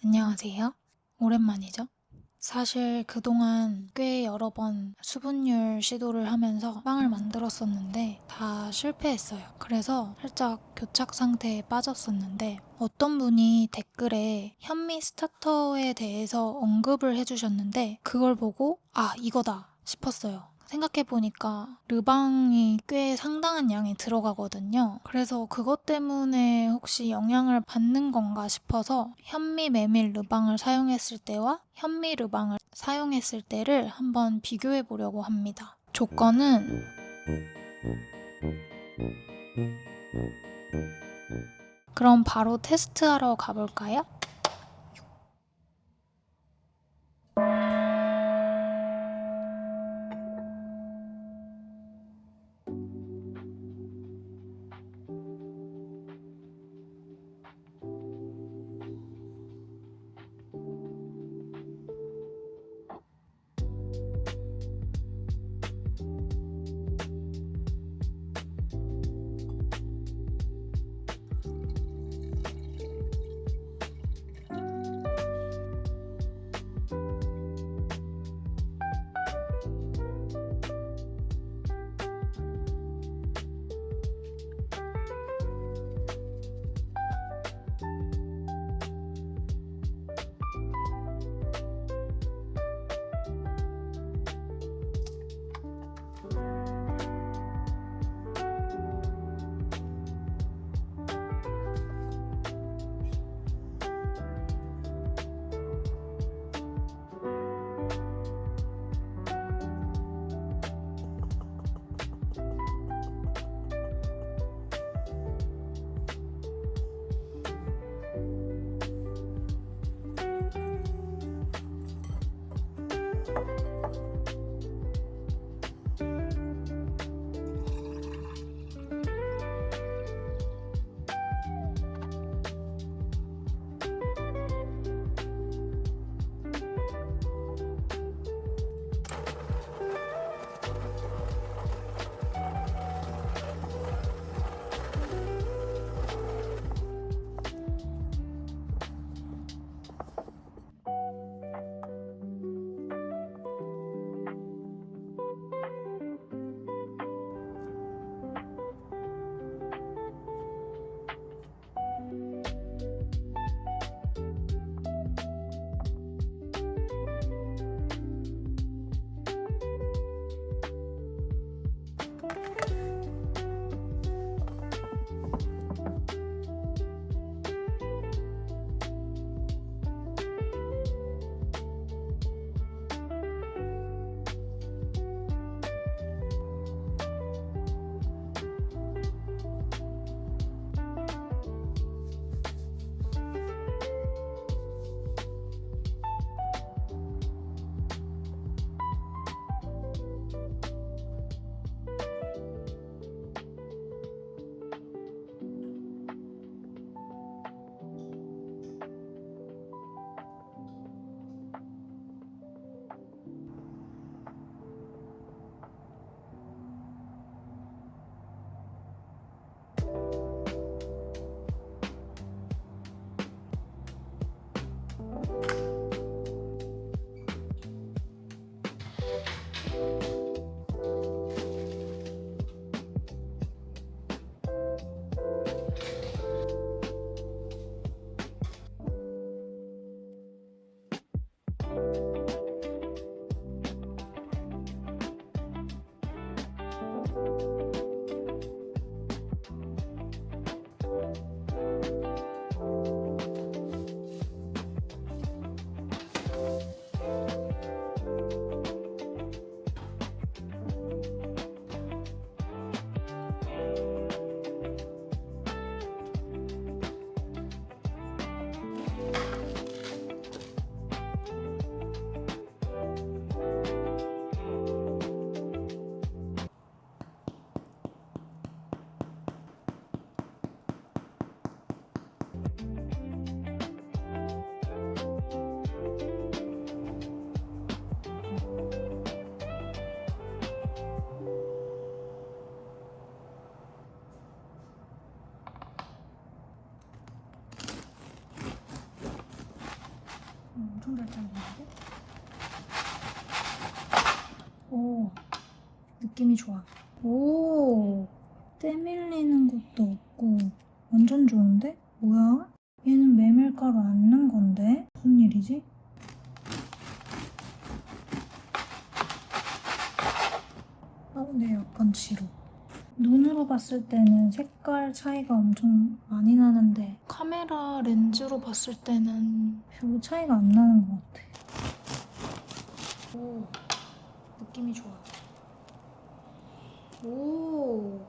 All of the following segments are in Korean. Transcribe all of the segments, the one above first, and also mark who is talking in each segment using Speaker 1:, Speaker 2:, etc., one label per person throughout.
Speaker 1: 안녕하세요. 오랜만이죠? 사실 그동안 꽤 여러 번 수분율 시도를 하면서 빵을 만들었었는데 다 실패했어요. 그래서 살짝 교착 상태에 빠졌었는데 어떤 분이 댓글에 현미 스타터에 대해서 언급을 해주셨는데 그걸 보고 이거다 싶었어요. 생각해보니까 르방이 꽤 상당한 양이 들어가거든요. 그래서 그것 때문에 혹시 영향을 받는 건가 싶어서 현미 메밀 르방을 사용했을 때와 현미 르방을 사용했을 때를 한번 비교해 보려고 합니다. 조건은 그럼 바로 테스트하러 가볼까요? 엄청 잘 잘리는데? 오, 느낌이 좋아. 오, 때 밀리는 것도 없고 완전 좋은데? 뭐야? 얘는 메밀가루 안 넣은 건데? 무슨 일이지? 근데 약간 지루. 눈으로 봤을 때는 색깔 차이가 엄청 많이 나는데 카메라 렌즈로 봤을 때는 별로 차이가 안 나는 것 같아. 오, 느낌이 좋아. 오,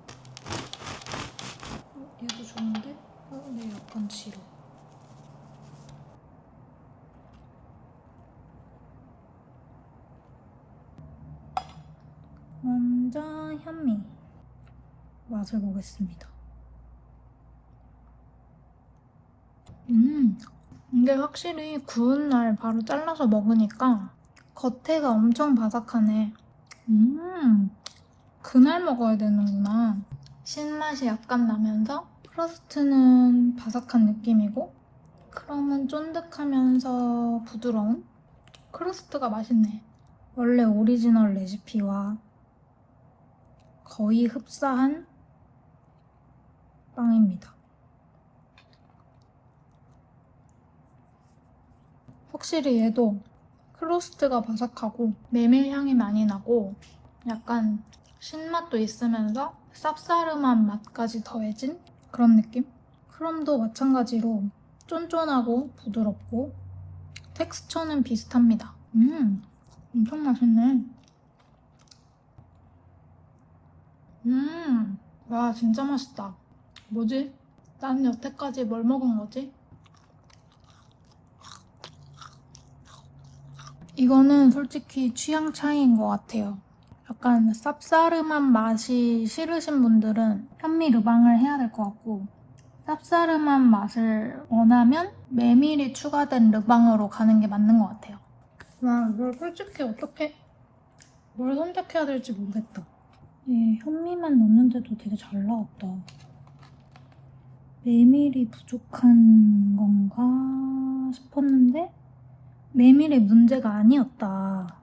Speaker 1: 얘도 좋은데? 근데 약간 지루. 먼저 현미 맛을 보겠습니다. 근데 확실히 구운 날 바로 잘라서 먹으니까 겉에가 엄청 바삭하네. 그날 먹어야 되는구나. 신맛이 약간 나면서 크러스트는 바삭한 느낌이고 크럼은 쫀득하면서 부드러운 크러스트가 맛있네. 원래 오리지널 레시피와 거의 흡사한 빵입니다. 확실히 얘도 크러스트가 바삭하고 메밀 향이 많이 나고 약간 신맛도 있으면서 쌉싸름한 맛까지 더해진 그런 느낌? 크럼도 마찬가지로 쫀쫀하고 부드럽고 텍스처는 비슷합니다. 엄청 맛있네. 와, 진짜 맛있다. 뭐지? 난 여태까지 뭘 먹은 거지? 이거는 솔직히 취향 차이인 것 같아요. 약간 쌉싸름한 맛이 싫으신 분들은 현미 르방을 해야 될 것 같고 쌉싸름한 맛을 원하면 메밀이 추가된 르방으로 가는 게 맞는 것 같아요. 와, 이걸 솔직히 어떻게 뭘 선택해야 될지 모르겠다. 현미만 넣는데도 되게 잘 나왔다. 메밀이 부족한 건가 싶었는데 메밀이 문제가 아니었다.